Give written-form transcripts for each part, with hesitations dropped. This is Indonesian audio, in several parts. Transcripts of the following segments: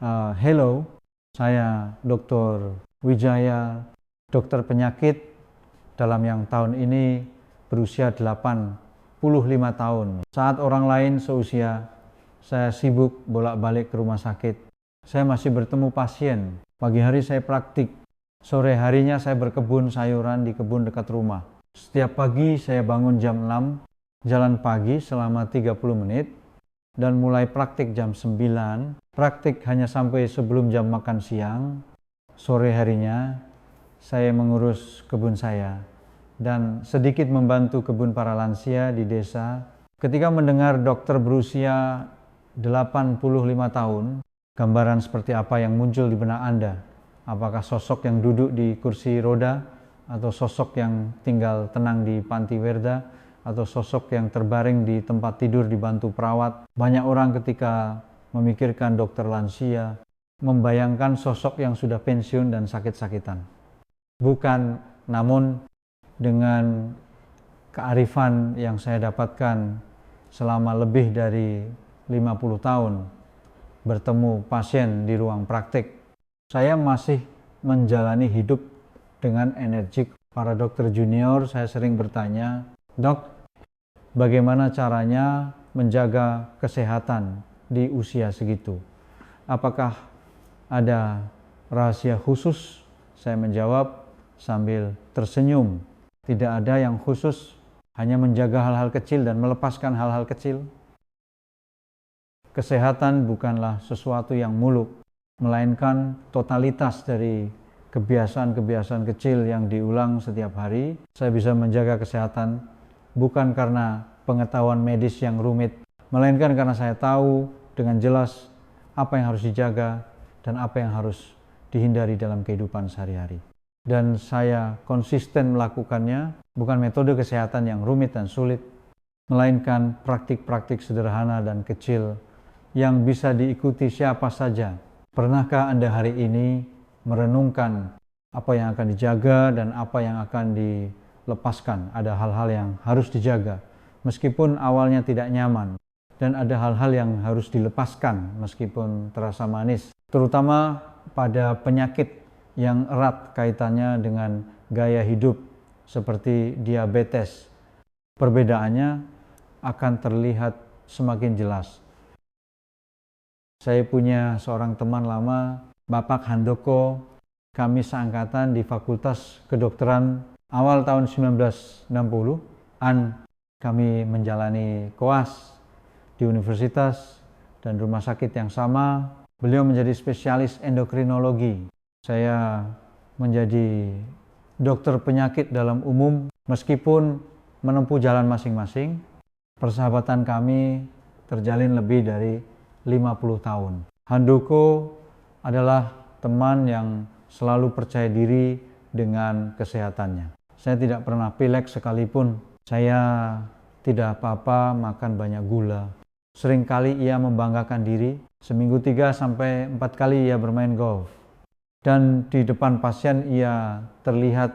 Hello, saya Dr. Wijaya, dokter penyakit dalam yang tahun ini berusia 85 tahun. Saat orang lain seusia, saya sibuk bolak-balik ke rumah sakit. Saya masih bertemu pasien. Pagi hari saya praktik, sore harinya saya berkebun sayuran di kebun dekat rumah. Setiap pagi saya bangun jam 6, jalan pagi selama 30 menit, dan mulai praktik jam 9. Praktik hanya sampai sebelum jam makan siang. Sore harinya saya mengurus kebun saya dan sedikit membantu kebun para lansia di desa. Ketika mendengar dokter berusia 85 tahun, gambaran seperti apa yang muncul di benak Anda? Apakah sosok yang duduk di kursi roda, atau sosok yang tinggal tenang di panti werda, atau sosok yang terbaring di tempat tidur dibantu perawat? Banyak orang ketika memikirkan dokter lansia membayangkan sosok yang sudah pensiun dan sakit-sakitan. Bukan, namun dengan kearifan yang saya dapatkan selama lebih dari 50 tahun bertemu pasien di ruang praktik, saya masih menjalani hidup dengan energik. Para dokter junior saya sering bertanya, "Dok, bagaimana caranya menjaga kesehatan di usia segitu? Apakah ada rahasia khusus?" Saya menjawab sambil tersenyum, "Tidak ada yang khusus, hanya menjaga hal-hal kecil dan melepaskan hal-hal kecil." Kesehatan bukanlah sesuatu yang muluk, melainkan totalitas dari kebiasaan-kebiasaan kecil yang diulang setiap hari. Saya bisa menjaga kesehatan bukan karena pengetahuan medis yang rumit, melainkan karena saya tahu dengan jelas apa yang harus dijaga dan apa yang harus dihindari dalam kehidupan sehari-hari. Dan saya konsisten melakukannya, bukan metode kesehatan yang rumit dan sulit, melainkan praktik-praktik sederhana dan kecil yang bisa diikuti siapa saja. Pernahkah Anda hari ini merenungkan apa yang akan dijaga dan apa yang akan dilepaskan? Ada hal-hal yang harus dijaga, meskipun awalnya tidak nyaman. Dan ada hal-hal yang harus dilepaskan meskipun terasa manis. Terutama pada penyakit yang erat kaitannya dengan gaya hidup seperti diabetes. Perbedaannya akan terlihat semakin jelas. Saya punya seorang teman lama, Bapak Handoko. Kami seangkatan di Fakultas Kedokteran awal tahun 1960-an. Kami menjalani koas di universitas dan rumah sakit yang sama. Beliau menjadi spesialis endokrinologi. Saya menjadi dokter penyakit dalam umum. Meskipun menempuh jalan masing-masing, persahabatan kami terjalin lebih dari 50 tahun. Handoko adalah teman yang selalu percaya diri dengan kesehatannya. Saya tidak pernah pilek sekalipun. Saya tidak apa-apa makan banyak gula. Seringkali ia membanggakan diri. Seminggu 3-4 kali ia bermain golf. Dan di depan pasien ia terlihat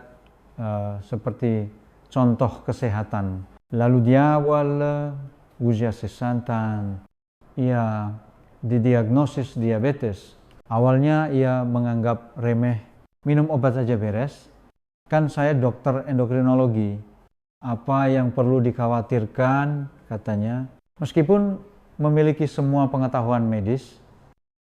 seperti contoh kesehatan. Lalu dia awal usia 60, ia didiagnosis diabetes. Awalnya ia menganggap remeh, minum obat saja beres. Kan saya dokter endokrinologi, apa yang perlu dikhawatirkan, katanya. Meskipun memiliki semua pengetahuan medis,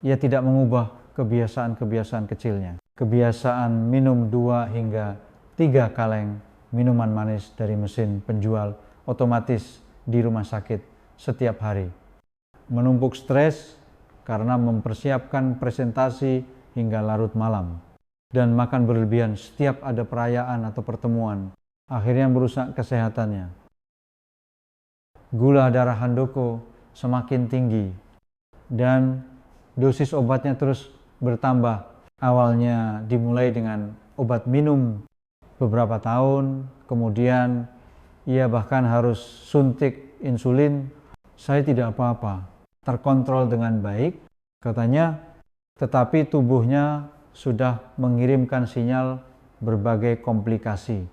ia tidak mengubah kebiasaan-kebiasaan kecilnya. Kebiasaan minum 2 hingga 3 kaleng minuman manis dari mesin penjual otomatis di rumah sakit setiap hari. Menumpuk stres karena mempersiapkan presentasi hingga larut malam. Dan makan berlebihan setiap ada perayaan atau pertemuan. Akhirnya merusak kesehatannya. Gula darah Handoko semakin tinggi dan dosis obatnya terus bertambah. Awalnya dimulai dengan obat minum beberapa tahun, kemudian ia bahkan harus suntik insulin. Saya tidak apa-apa, terkontrol dengan baik, katanya, tetapi tubuhnya sudah mengirimkan sinyal berbagai komplikasi.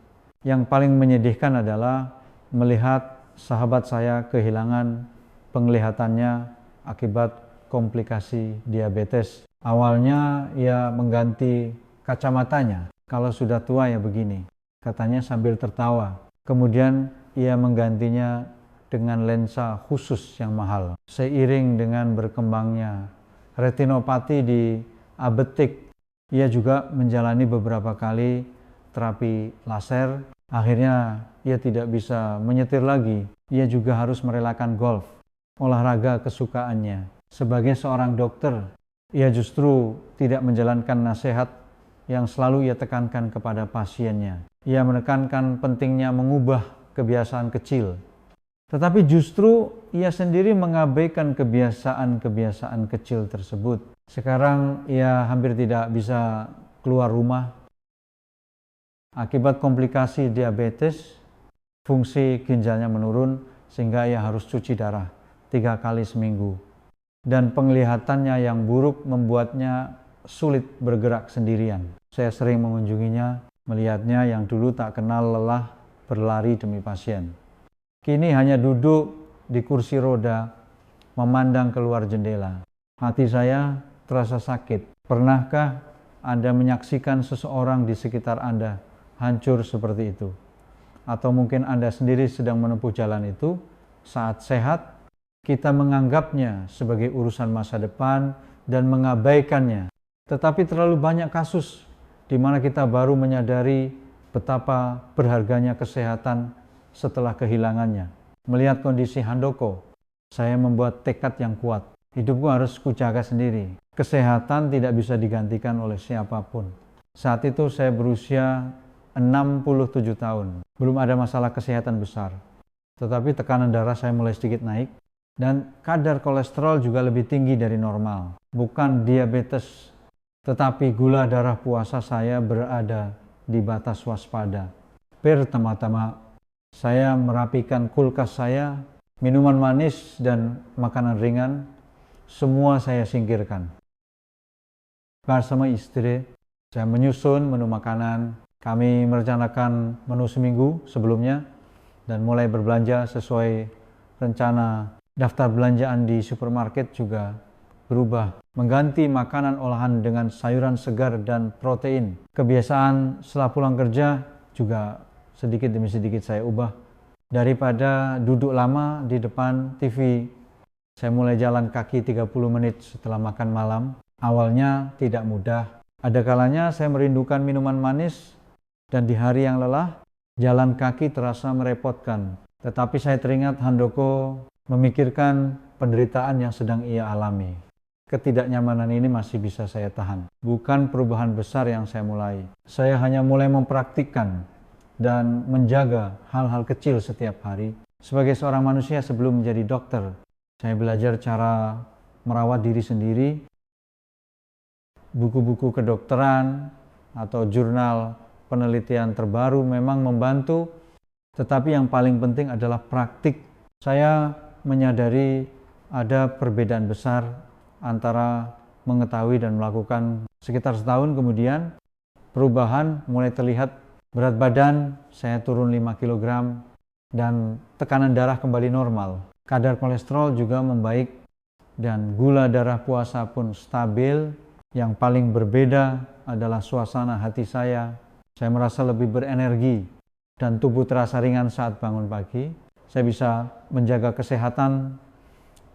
Yang paling menyedihkan adalah melihat sahabat saya kehilangan penglihatannya akibat komplikasi diabetes. Awalnya ia mengganti kacamatanya. Kalau sudah tua ya begini, katanya sambil tertawa. Kemudian ia menggantinya dengan lensa khusus yang mahal. Seiring dengan berkembangnya retinopati di abetik, ia juga menjalani beberapa kali terapi laser. Akhirnya ia tidak bisa menyetir lagi. Ia juga harus merelakan golf, olahraga kesukaannya. Sebagai seorang dokter, ia justru tidak menjalankan nasihat yang selalu ia tekankan kepada pasiennya. Ia menekankan pentingnya mengubah kebiasaan kecil. Tetapi justru ia sendiri mengabaikan kebiasaan-kebiasaan kecil tersebut. Sekarang ia hampir tidak bisa keluar rumah. Akibat komplikasi diabetes, fungsi ginjalnya menurun sehingga ia harus cuci darah 3 kali seminggu. Dan penglihatannya yang buruk membuatnya sulit bergerak sendirian. Saya sering mengunjunginya, melihatnya yang dulu tak kenal lelah berlari demi pasien. Kini hanya duduk di kursi roda, memandang keluar jendela. Hati saya terasa sakit. Pernahkah Anda menyaksikan seseorang di sekitar Anda hancur seperti itu? Atau mungkin Anda sendiri sedang menempuh jalan itu. Saat sehat, kita menganggapnya sebagai urusan masa depan dan mengabaikannya. Tetapi terlalu banyak kasus di mana kita baru menyadari betapa berharganya kesehatan setelah kehilangannya. Melihat kondisi Handoko, saya membuat tekad yang kuat. Hidupku harus kujaga sendiri. Kesehatan tidak bisa digantikan oleh siapapun. Saat itu saya berusia 67 tahun. Belum ada masalah kesehatan besar. Tetapi tekanan darah saya mulai sedikit naik. Dan kadar kolesterol juga lebih tinggi dari normal. Bukan diabetes, tetapi gula darah puasa saya berada di batas waspada. Pertama-tama, saya merapikan kulkas saya, minuman manis dan makanan ringan, semua saya singkirkan. Bersama istri, saya menyusun menu makanan. Kami merencanakan menu seminggu sebelumnya dan mulai berbelanja sesuai rencana. Daftar belanjaan di supermarket juga berubah, mengganti makanan olahan dengan sayuran segar dan protein. Kebiasaan setelah pulang kerja juga sedikit demi sedikit saya ubah. Daripada duduk lama di depan TV, saya mulai jalan kaki 30 menit setelah makan malam. Awalnya tidak mudah. Ada kalanya saya merindukan minuman manis dan di hari yang lelah, jalan kaki terasa merepotkan. Tetapi saya teringat Handoko memikirkan penderitaan yang sedang ia alami. Ketidaknyamanan ini masih bisa saya tahan. Bukan perubahan besar yang saya mulai. Saya hanya mulai mempraktikkan dan menjaga hal-hal kecil setiap hari. Sebagai seorang manusia sebelum menjadi dokter, saya belajar cara merawat diri sendiri. Buku-buku kedokteran atau jurnal penelitian terbaru memang membantu, tetapi yang paling penting adalah praktik. Saya menyadari ada perbedaan besar antara mengetahui dan melakukan. Sekitar setahun kemudian, perubahan mulai terlihat. Berat badan saya turun 5 kg dan tekanan darah kembali normal. Kadar kolesterol juga membaik dan gula darah puasa pun stabil. Yang paling berbeda adalah suasana hati saya. Saya merasa lebih berenergi dan tubuh terasa ringan saat bangun pagi. Saya bisa menjaga kesehatan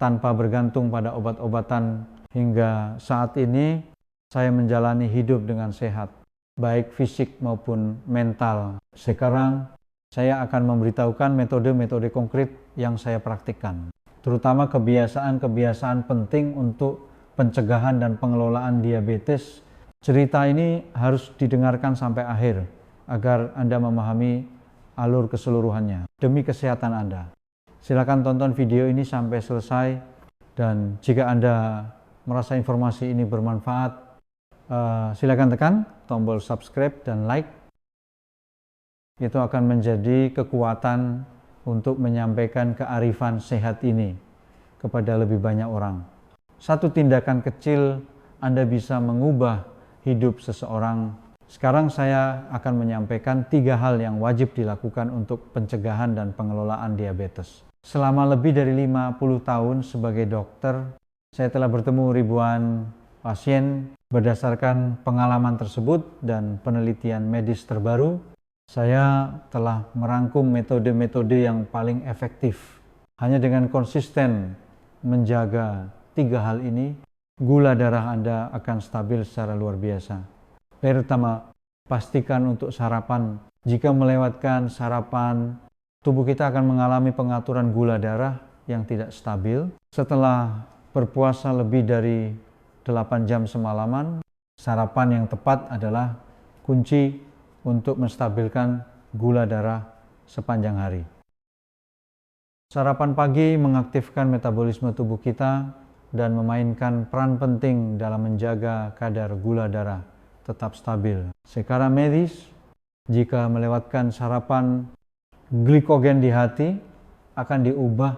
tanpa bergantung pada obat-obatan. Hingga saat ini saya menjalani hidup dengan sehat, baik fisik maupun mental. Sekarang saya akan memberitahukan metode-metode konkret yang saya praktikkan, terutama kebiasaan-kebiasaan penting untuk pencegahan dan pengelolaan diabetes. Cerita ini harus didengarkan sampai akhir agar Anda memahami alur keseluruhannya demi kesehatan Anda. Silakan tonton video ini sampai selesai, dan jika Anda merasa informasi ini bermanfaat, silakan tekan tombol subscribe dan like. Itu akan menjadi kekuatan untuk menyampaikan kearifan sehat ini kepada lebih banyak orang. Satu tindakan kecil Anda bisa mengubah hidup seseorang. Sekarang saya akan menyampaikan 3 hal yang wajib dilakukan untuk pencegahan dan pengelolaan diabetes. Selama lebih dari 50 tahun sebagai dokter, Saya telah bertemu ribuan pasien. Berdasarkan pengalaman tersebut dan penelitian medis terbaru, saya telah merangkum metode-metode yang paling efektif. Hanya dengan konsisten menjaga 3 hal ini, gula darah Anda akan stabil secara luar biasa. Pertama, pastikan untuk sarapan. Jika melewatkan sarapan, tubuh kita akan mengalami pengaturan gula darah yang tidak stabil. Setelah berpuasa lebih dari 8 jam semalaman, sarapan yang tepat adalah kunci untuk menstabilkan gula darah sepanjang hari. Sarapan pagi mengaktifkan metabolisme tubuh kita dan memainkan peran penting dalam menjaga kadar gula darah tetap stabil. Secara medis, jika melewatkan sarapan, glikogen di hati akan diubah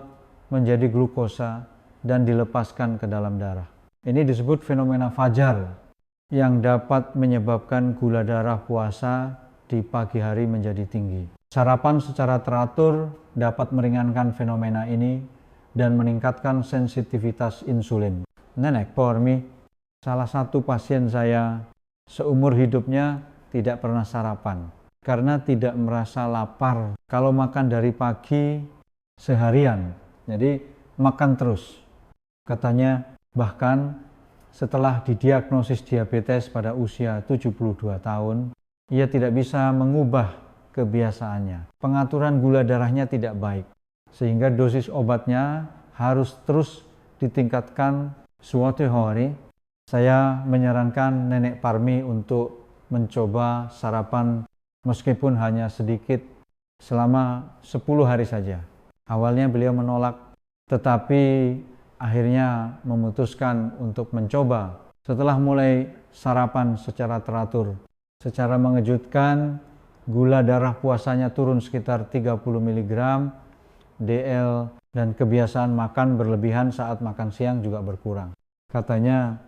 menjadi glukosa dan dilepaskan ke dalam darah. Ini disebut fenomena fajar yang dapat menyebabkan gula darah puasa di pagi hari menjadi tinggi. Sarapan secara teratur dapat meringankan fenomena ini dan meningkatkan sensitivitas insulin. Nenek Pormi, salah satu pasien saya seumur hidupnya tidak pernah sarapan karena tidak merasa lapar kalau makan dari pagi seharian. Jadi makan terus. Katanya bahkan setelah didiagnosis diabetes pada usia 72 tahun, ia tidak bisa mengubah kebiasaannya. Pengaturan gula darahnya tidak baik, sehingga dosis obatnya harus terus ditingkatkan. Suatu hari, saya menyarankan Nenek Parmi untuk mencoba sarapan meskipun hanya sedikit selama 10 hari saja. Awalnya beliau menolak, tetapi akhirnya memutuskan untuk mencoba. Setelah mulai sarapan secara teratur, secara mengejutkan, gula darah puasanya turun sekitar 30 mg, DL, dan kebiasaan makan berlebihan saat makan siang juga berkurang. Katanya,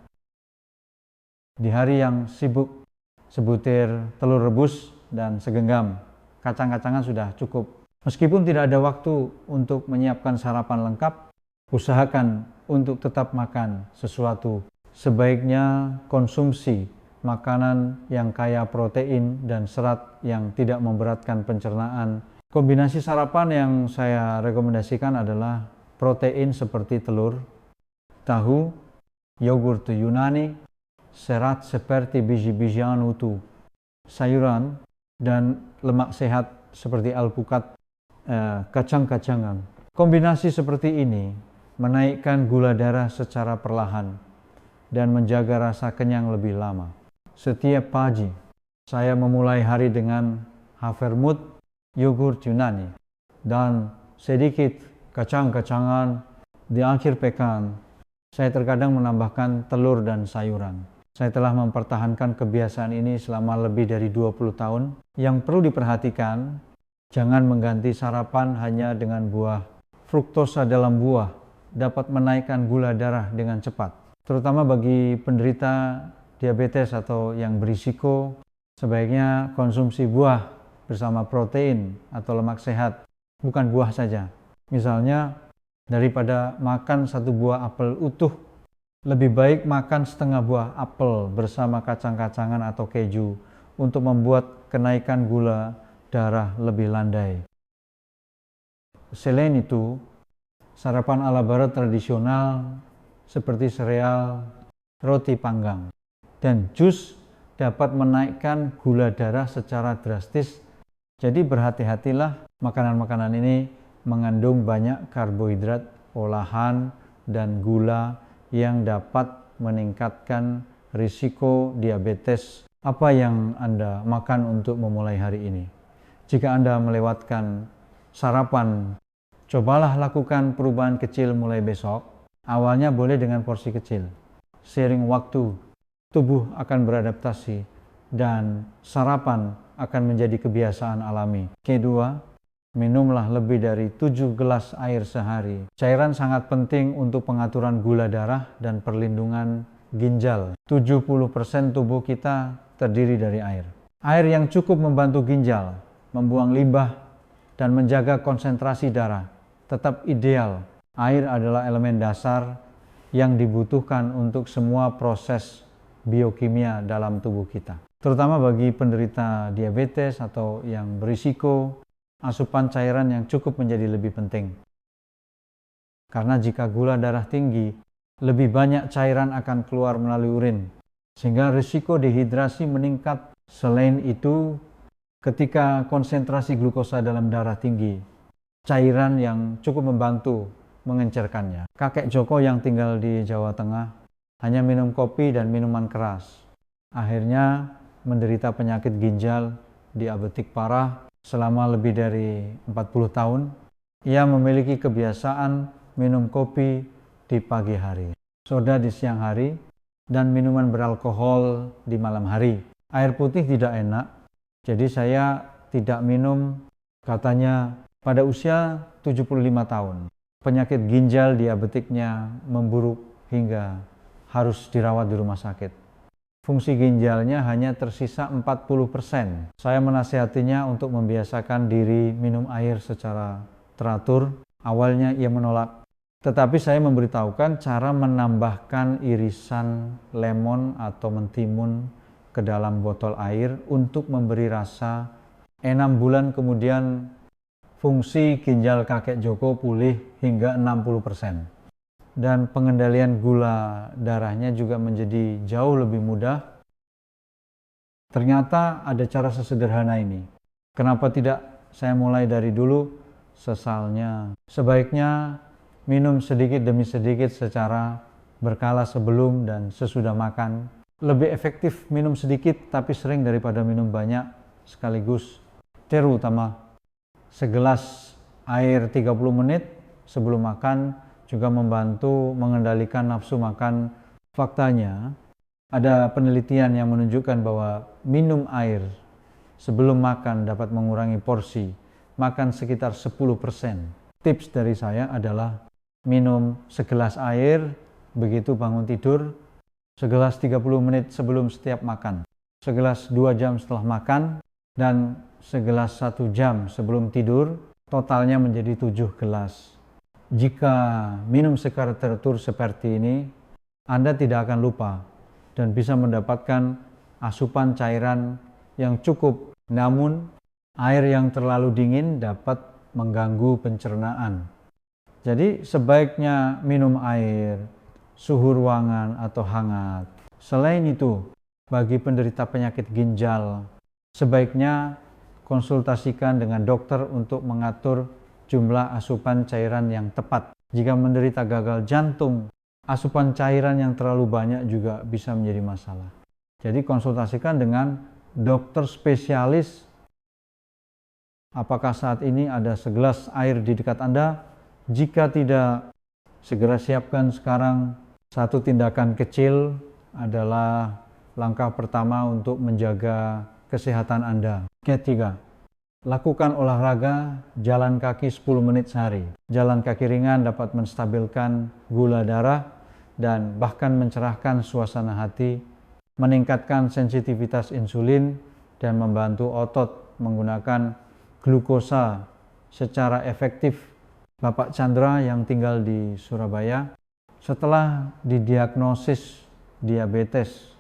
di hari yang sibuk, sebutir telur rebus dan segenggam kacang-kacangan sudah cukup. Meskipun tidak ada waktu untuk menyiapkan sarapan lengkap, usahakan untuk tetap makan sesuatu. Sebaiknya konsumsi makanan yang kaya protein dan serat yang tidak memberatkan pencernaan. Kombinasi sarapan yang saya rekomendasikan adalah protein seperti telur, tahu, yogurt Yunani, serat seperti biji-bijian utuh, sayuran, dan lemak sehat seperti alpukat, kacang-kacangan. Kombinasi seperti ini menaikkan gula darah secara perlahan dan menjaga rasa kenyang lebih lama. Setiap pagi, saya memulai hari dengan havermut, yogurt Yunani, dan sedikit kacang-kacangan. Di akhir pekan, saya terkadang menambahkan telur dan sayuran. Saya telah mempertahankan kebiasaan ini selama lebih dari 20 tahun. Yang perlu diperhatikan, jangan mengganti sarapan hanya dengan buah. Fruktosa dalam buah dapat menaikkan gula darah dengan cepat. Terutama bagi penderita diabetes atau yang berisiko, sebaiknya konsumsi buah bersama protein atau lemak sehat, bukan buah saja. Misalnya, daripada makan satu buah apel utuh, lebih baik makan setengah buah apel bersama kacang-kacangan atau keju untuk membuat kenaikan gula darah lebih landai. Selain itu, sarapan ala barat tradisional seperti sereal, roti panggang, dan jus dapat menaikkan gula darah secara drastis. Jadi berhati-hatilah, makanan-makanan ini mengandung banyak karbohidrat, olahan, dan gula yang dapat meningkatkan risiko diabetes. Apa yang Anda makan untuk memulai hari ini? Jika Anda melewatkan sarapan, cobalah lakukan perubahan kecil mulai besok. Awalnya boleh dengan porsi kecil. Seiring waktu, tubuh akan beradaptasi dan sarapan akan menjadi kebiasaan alami. Kedua, minumlah lebih dari 7 gelas air sehari. Cairan sangat penting untuk pengaturan gula darah dan perlindungan ginjal. 70% tubuh kita terdiri dari air. Air yang cukup membantu ginjal membuang limbah dan menjaga konsentrasi darah tetap ideal. Air adalah elemen dasar yang dibutuhkan untuk semua proses biokimia dalam tubuh kita. Terutama bagi penderita diabetes atau yang berisiko, asupan cairan yang cukup menjadi lebih penting. Karena jika gula darah tinggi, lebih banyak cairan akan keluar melalui urin, sehingga risiko dehidrasi meningkat. Selain itu, ketika konsentrasi glukosa dalam darah tinggi, cairan yang cukup membantu mengencerkannya. Kakek Joko yang tinggal di Jawa Tengah hanya minum kopi dan minuman keras. Akhirnya menderita penyakit ginjal diabetik parah selama lebih dari 40 tahun. Ia memiliki kebiasaan minum kopi di pagi hari, soda di siang hari, dan minuman beralkohol di malam hari. Air putih tidak enak, jadi saya tidak minum, katanya pada usia 75 tahun. Penyakit ginjal diabetiknya memburuk hingga harus dirawat di rumah sakit. Fungsi ginjalnya hanya tersisa 40%. Saya menasihatinya untuk membiasakan diri minum air secara teratur. Awalnya ia menolak, tetapi saya memberitahukan cara menambahkan irisan lemon atau mentimun ke dalam botol air untuk memberi rasa. 6 bulan kemudian fungsi ginjal kakek Joko pulih hingga 60%. Dan pengendalian gula darahnya juga menjadi jauh lebih mudah. Ternyata ada cara sesederhana ini. Kenapa tidak saya mulai dari dulu? Sesalnya. Sebaiknya minum sedikit demi sedikit secara berkala sebelum dan sesudah makan. Lebih efektif minum sedikit tapi sering daripada minum banyak sekaligus. Terutama segelas air 30 menit sebelum makan juga membantu mengendalikan nafsu makan. Faktanya, ada penelitian yang menunjukkan bahwa minum air sebelum makan dapat mengurangi porsi makan sekitar 10%. Tips dari saya adalah minum segelas air begitu bangun tidur, segelas 30 menit sebelum setiap makan, segelas 2 jam setelah makan, dan segelas 1 jam sebelum tidur. Totalnya menjadi 7 gelas. Jika minum secara teratur seperti ini, Anda tidak akan lupa dan bisa mendapatkan asupan cairan yang cukup. Namun, air yang terlalu dingin dapat mengganggu pencernaan. Jadi, sebaiknya minum air suhu ruangan atau hangat. Selain itu, bagi penderita penyakit ginjal, sebaiknya konsultasikan dengan dokter untuk mengatur jumlah asupan cairan yang tepat. Jika menderita gagal jantung, asupan cairan yang terlalu banyak juga bisa menjadi masalah. Jadi konsultasikan dengan dokter spesialis. Apakah saat ini ada segelas air di dekat Anda? Jika tidak, segera siapkan sekarang. Satu tindakan kecil adalah langkah pertama untuk menjaga kesehatan Anda. Ketiga, lakukan olahraga jalan kaki 10 menit sehari. Jalan kaki ringan dapat menstabilkan gula darah dan bahkan mencerahkan suasana hati, meningkatkan sensitivitas insulin, dan membantu otot menggunakan glukosa secara efektif. Bapak Chandra yang tinggal di Surabaya, setelah didiagnosis diabetes,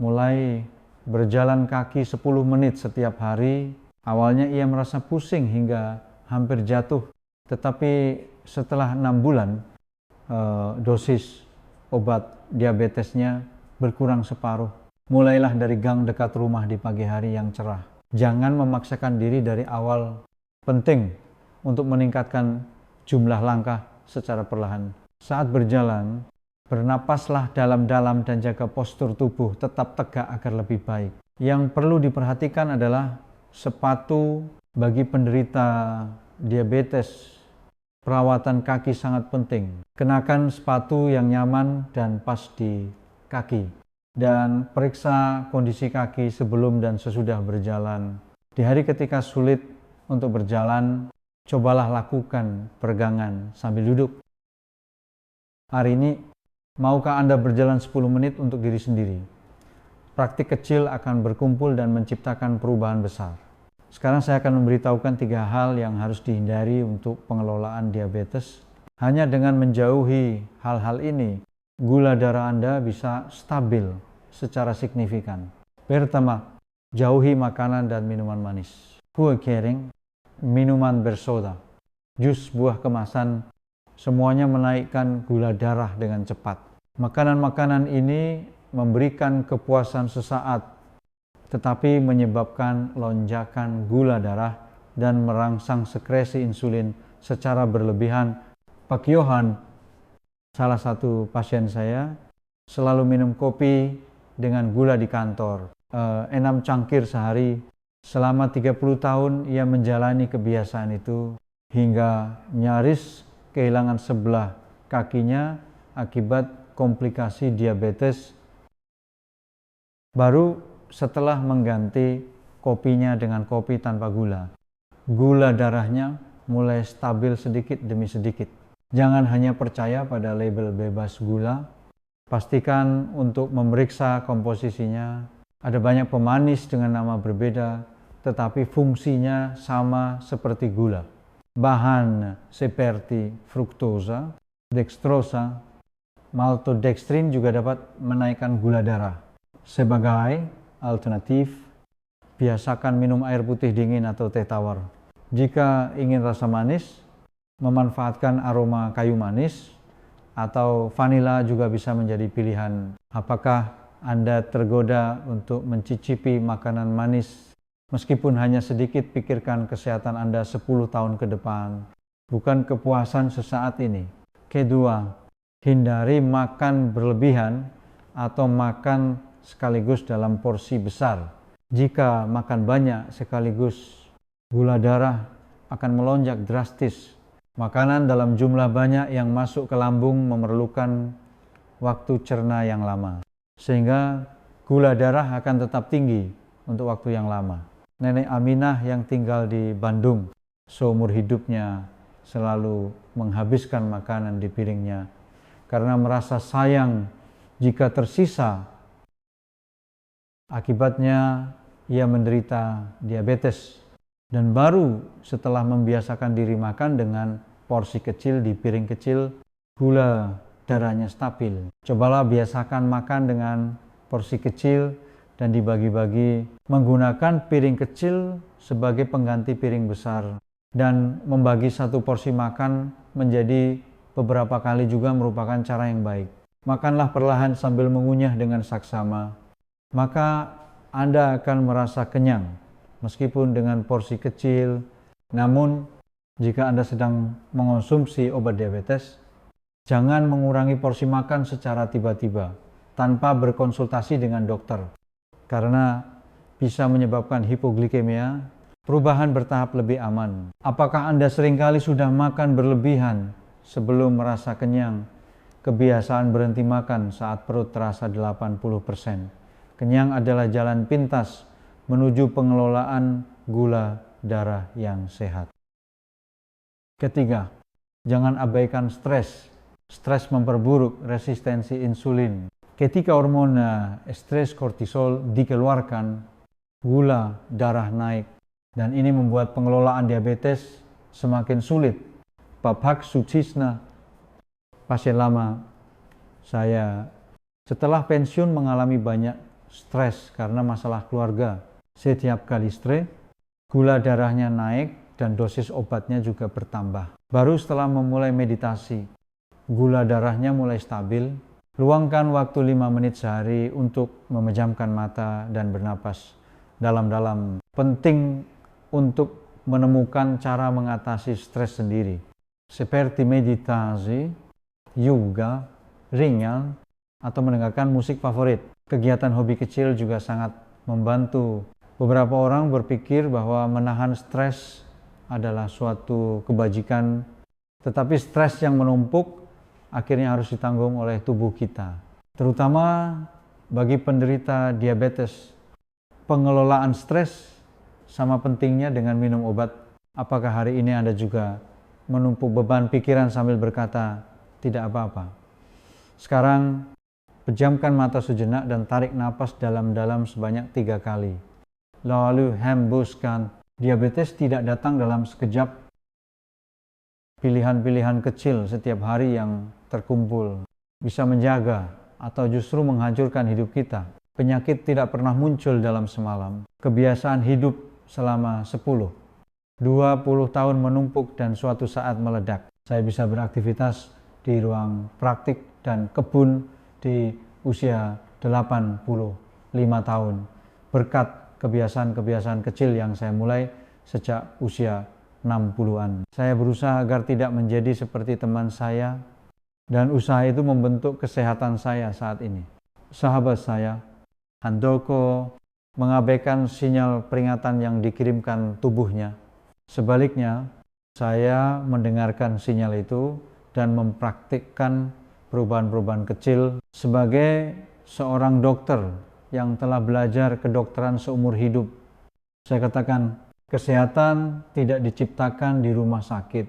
mulai berjalan kaki 10 menit setiap hari. Awalnya ia merasa pusing hingga hampir jatuh, tetapi setelah 6 bulan dosis obat diabetesnya berkurang separuh. Mulailah dari gang dekat rumah di pagi hari yang cerah. Jangan memaksakan diri dari awal. Penting untuk meningkatkan jumlah langkah secara perlahan. Saat berjalan, bernapaslah dalam-dalam dan jaga postur tubuh tetap tegak agar lebih baik. Yang perlu diperhatikan adalah sepatu bagi penderita diabetes. Perawatan kaki sangat penting. Kenakan sepatu yang nyaman dan pas di kaki. Dan periksa kondisi kaki sebelum dan sesudah berjalan. Di hari ketika sulit untuk berjalan, cobalah lakukan peregangan sambil duduk. Hari ini, maukah Anda berjalan 10 menit untuk diri sendiri? Praktik kecil akan berkumpul dan menciptakan perubahan besar. Sekarang saya akan memberitahukan 3 hal yang harus dihindari untuk pengelolaan diabetes. Hanya dengan menjauhi hal-hal ini, gula darah Anda bisa stabil secara signifikan. Pertama, jauhi makanan dan minuman manis. Kue kering, minuman bersoda, jus buah kemasan, semuanya menaikkan gula darah dengan cepat. Makanan-makanan ini memberikan kepuasan sesaat, tetapi menyebabkan lonjakan gula darah dan merangsang sekresi insulin secara berlebihan. Pak Yohan, salah satu pasien saya, selalu minum kopi dengan gula di kantor. 6 cangkir sehari. Selama 30 tahun ia menjalani kebiasaan itu hingga nyaris kehilangan sebelah kakinya akibat komplikasi diabetes. Baru setelah mengganti kopinya dengan kopi tanpa gula, gula darahnya mulai stabil sedikit demi sedikit. Jangan hanya percaya pada label bebas gula, pastikan untuk memeriksa komposisinya. Ada banyak pemanis dengan nama berbeda, tetapi fungsinya sama seperti gula. Bahan seperti fruktosa, dextrosa, maltodextrin juga dapat menaikkan gula darah. Sebagai alternatif, biasakan minum air putih dingin atau teh tawar. Jika ingin rasa manis, memanfaatkan aroma kayu manis atau vanila juga bisa menjadi pilihan. Apakah Anda tergoda untuk mencicipi makanan manis? Meskipun hanya sedikit, pikirkan kesehatan Anda 10 tahun ke depan, bukan kepuasan sesaat ini. Kedua, hindari makan berlebihan atau makan sekaligus dalam porsi besar. Jika makan banyak sekaligus, gula darah akan melonjak drastis. Makanan dalam jumlah banyak yang masuk ke lambung memerlukan waktu cerna yang lama, sehingga gula darah akan tetap tinggi untuk waktu yang lama. Nenek Aminah yang tinggal di Bandung seumur hidupnya selalu menghabiskan makanan di piringnya karena merasa sayang jika tersisa. Akibatnya ia menderita diabetes, dan baru setelah membiasakan diri makan dengan porsi kecil di piring kecil, gula darahnya stabil. Cobalah biasakan makan dengan porsi kecil dan dibagi-bagi, menggunakan piring kecil sebagai pengganti piring besar, dan membagi satu porsi makan menjadi beberapa kali juga merupakan cara yang baik. Makanlah perlahan sambil mengunyah dengan saksama, maka Anda akan merasa kenyang meskipun dengan porsi kecil. Namun jika Anda sedang mengonsumsi obat diabetes, jangan mengurangi porsi makan secara tiba-tiba tanpa berkonsultasi dengan dokter, karena bisa menyebabkan hipoglikemia. Perubahan bertahap lebih aman. Apakah Anda seringkali sudah makan berlebihan sebelum merasa kenyang? Kebiasaan berhenti makan saat perut terasa 80%. Kenyang adalah jalan pintas menuju pengelolaan gula darah yang sehat. Ketiga, jangan abaikan stres. Stres memperburuk resistensi insulin. Ketika hormon stres kortisol dikeluarkan, gula darah naik, dan ini membuat pengelolaan diabetes semakin sulit. Bapak Sucisna, pasien lama saya, setelah pensiun mengalami banyak stres karena masalah keluarga. Setiap kali stres, gula darahnya naik dan dosis obatnya juga bertambah. Baru setelah memulai meditasi, gula darahnya mulai stabil. Luangkan waktu 5 menit sehari untuk memejamkan mata dan bernapas dalam-dalam. Penting untuk menemukan cara mengatasi stres sendiri, seperti meditasi, yoga, ringan, atau mendengarkan musik favorit. Kegiatan hobi kecil juga sangat membantu. Beberapa orang berpikir bahwa menahan stres adalah suatu kebajikan, tetapi stres yang menumpuk akhirnya harus ditanggung oleh tubuh kita. Terutama bagi penderita diabetes, pengelolaan stres sama pentingnya dengan minum obat. Apakah hari ini Anda juga menumpuk beban pikiran sambil berkata, tidak apa-apa? Sekarang, pejamkan mata sejenak dan tarik napas dalam-dalam sebanyak 3 kali. Lalu hembuskan. Diabetes tidak datang dalam sekejap. Pilihan-pilihan kecil setiap hari yang terkumpul bisa menjaga atau justru menghancurkan hidup kita. Penyakit tidak pernah muncul dalam semalam. Kebiasaan hidup selama 10, 20 tahun menumpuk dan suatu saat meledak. Saya bisa beraktivitas di ruang praktik dan kebun di usia 85 tahun. Berkat kebiasaan-kebiasaan kecil yang saya mulai sejak usia 60-an. Saya berusaha agar tidak menjadi seperti teman saya, dan usaha itu membentuk kesehatan saya saat ini. Sahabat saya, Handoko, mengabaikan sinyal peringatan yang dikirimkan tubuhnya. Sebaliknya, saya mendengarkan sinyal itu dan mempraktikkan perubahan-perubahan kecil. Sebagai seorang dokter yang telah belajar kedokteran seumur hidup, saya katakan, kesehatan tidak diciptakan di rumah sakit.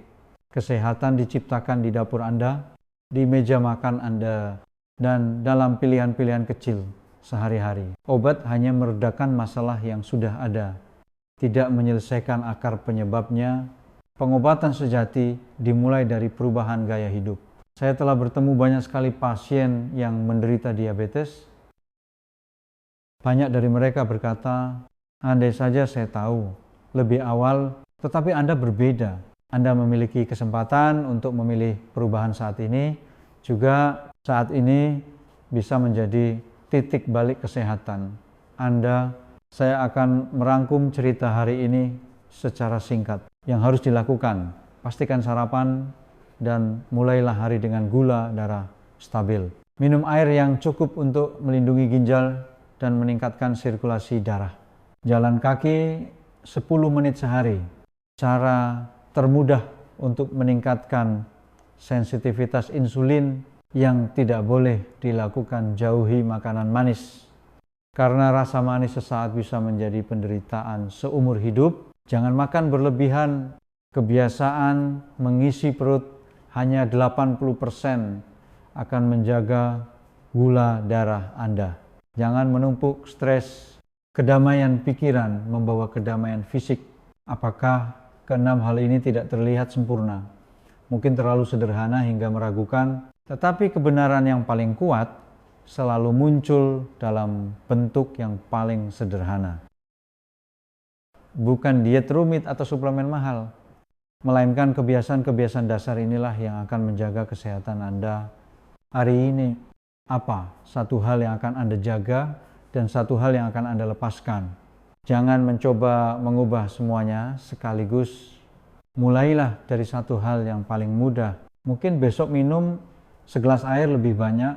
Kesehatan diciptakan di dapur Anda, di meja makan Anda, dan dalam pilihan-pilihan kecil sehari-hari. Obat hanya meredakan masalah yang sudah ada, tidak menyelesaikan akar penyebabnya. Pengobatan sejati dimulai dari perubahan gaya hidup. Saya telah bertemu banyak sekali pasien yang menderita diabetes. Banyak dari mereka berkata, andai saja saya tahu lebih awal, tetapi Anda berbeda. Anda memiliki kesempatan untuk memilih perubahan saat ini, juga saat ini bisa menjadi titik balik kesehatan Anda. Saya akan merangkum cerita hari ini secara singkat. Yang harus dilakukan, pastikan sarapan dan mulailah hari dengan gula darah stabil. Minum air yang cukup untuk melindungi ginjal dan meningkatkan sirkulasi darah. Jalan kaki 10 menit sehari. Cara termudah untuk meningkatkan sensitivitas insulin yang tidak boleh dilakukan, jauhi makanan manis. Karena rasa manis sesaat bisa menjadi penderitaan seumur hidup. Jangan makan berlebihan. Kebiasaan mengisi perut hanya 80% akan menjaga gula darah Anda. Jangan menumpuk stres. Kedamaian pikiran membawa kedamaian fisik. Apakah keenam hal ini tidak terlihat sempurna? Mungkin terlalu sederhana hingga meragukan, tetapi kebenaran yang paling kuat selalu muncul dalam bentuk yang paling sederhana. Bukan diet rumit atau suplemen mahal, melainkan kebiasaan-kebiasaan dasar inilah yang akan menjaga kesehatan Anda hari ini. Apa satu hal yang akan Anda jaga dan satu hal yang akan Anda lepaskan? Jangan mencoba mengubah semuanya sekaligus. Mulailah dari satu hal yang paling mudah. Mungkin besok minum segelas air lebih banyak,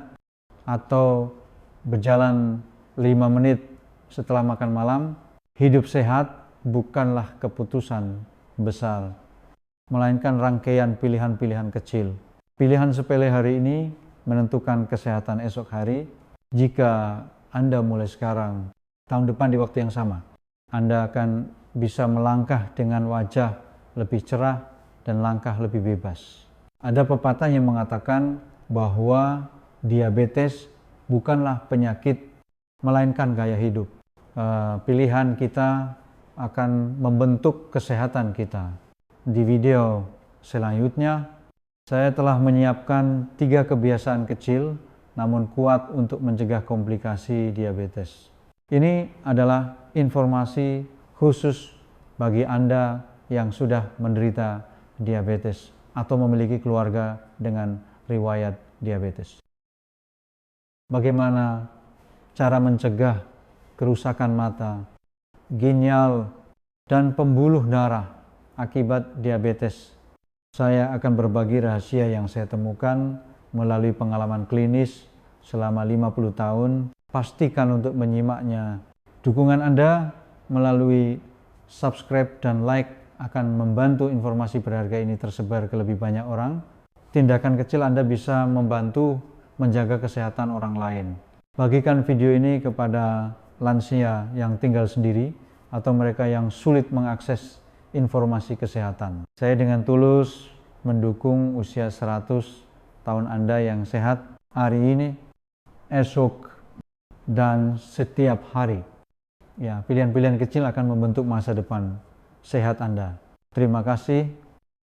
atau berjalan 5 menit setelah makan malam. Hidup sehat bukanlah keputusan besar, melainkan rangkaian pilihan-pilihan kecil. Pilihan sepele hari ini menentukan kesehatan esok hari. Jika Anda mulai sekarang, tahun depan di waktu yang sama, Anda akan bisa melangkah dengan wajah lebih cerah dan langkah lebih bebas. Ada pepatah yang mengatakan bahwa diabetes bukanlah penyakit, melainkan gaya hidup. Pilihan kita akan membentuk kesehatan kita. Di video selanjutnya, saya telah menyiapkan 3 kebiasaan kecil namun kuat untuk mencegah komplikasi diabetes. Ini adalah informasi khusus bagi Anda yang sudah menderita diabetes atau memiliki keluarga dengan riwayat diabetes. Bagaimana cara mencegah kerusakan mata, ginjal, dan pembuluh darah akibat diabetes? Saya akan berbagi rahasia yang saya temukan melalui pengalaman klinis selama 50 tahun. Pastikan untuk menyimaknya. Dukungan Anda melalui subscribe dan like akan membantu informasi berharga ini tersebar ke lebih banyak orang. Tindakan kecil Anda bisa membantu menjaga kesehatan orang lain. Bagikan video ini kepada lansia yang tinggal sendiri atau mereka yang sulit mengakses informasi kesehatan. Saya dengan tulus mendukung usia 100 tahun Anda yang sehat hari ini, esok, dan setiap hari. Ya, pilihan-pilihan kecil akan membentuk masa depan sehat Anda. Terima kasih.